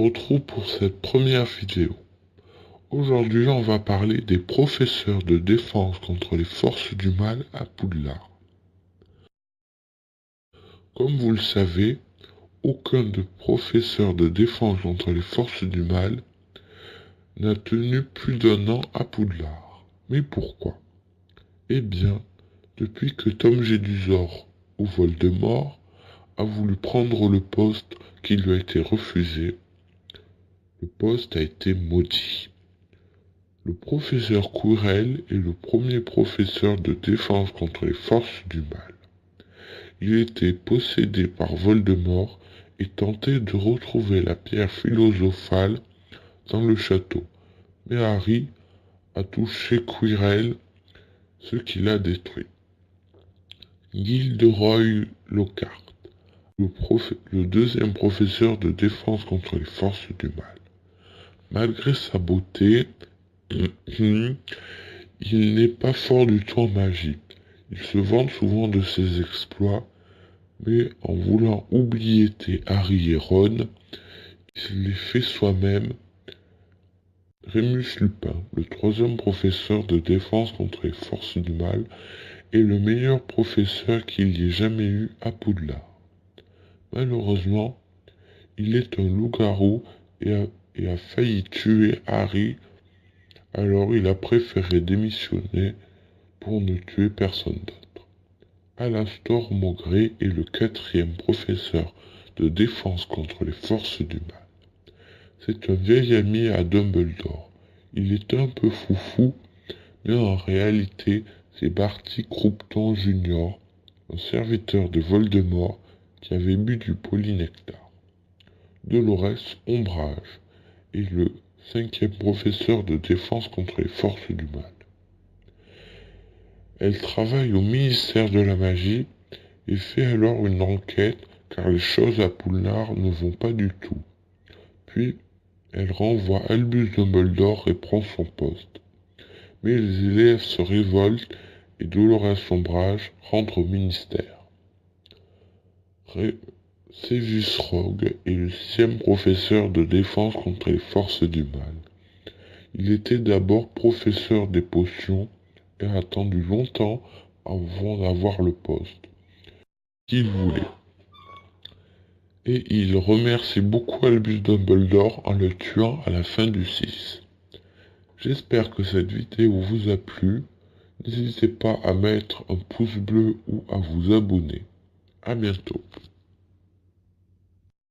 retrouve pour cette première vidéo. Aujourd'hui, on va parler des professeurs de défense contre les forces du mal à Poudlard. Comme vous le savez, aucun de professeurs de défense contre les forces du mal n'a tenu plus d'1 an à Poudlard. Mais pourquoi? Eh bien, depuis que Tom Jedusor ou Voldemort a voulu prendre le poste qui lui a été refusé, le poste a été maudit. Le professeur Quirrell est le premier professeur de défense contre les forces du mal. Il était possédé par Voldemort et tentait de retrouver la pierre philosophale dans le château. Mais Harry a touché Quirrell, ce qui l'a détruit. Gilderoy Lockhart, le deuxième professeur de défense contre les forces du mal. Malgré sa beauté, il n'est pas fort du tout en magie. Il se vante souvent de ses exploits, mais en voulant oublier Harry et Ron, il les fait soi-même. Remus Lupin, le troisième professeur de défense contre les forces du mal, est le meilleur professeur qu'il y ait jamais eu à Poudlard. Malheureusement, il est un loup-garou et a failli tuer Harry, alors il a préféré démissionner pour ne tuer personne d'autre. Alastor Maugrey est le quatrième professeur de défense contre les forces du mal. C'est un vieil ami à Dumbledore. Il est un peu foufou, mais en réalité, c'est Barty Croughton Jr., un serviteur de Voldemort qui avait bu du polynectar. Dolores Ombrage est le cinquième professeur de défense contre les forces du mal. Elle travaille au ministère de la magie et fait alors une enquête car les choses à Poudlard ne vont pas du tout. Puis, elle renvoie Albus Dumbledore et prend son poste. Mais les élèves se révoltent et Dolores Ombrage rentre au ministère. Severus Rogue est le sixième professeur de défense contre les forces du mal. Il était d'abord professeur des potions et a attendu longtemps avant d'avoir le poste qu'il voulait. Et il remercie beaucoup Albus Dumbledore en le tuant à la fin du 6. J'espère que cette vidéo vous a plu. N'hésitez pas à mettre un pouce bleu ou à vous abonner. À bientôt.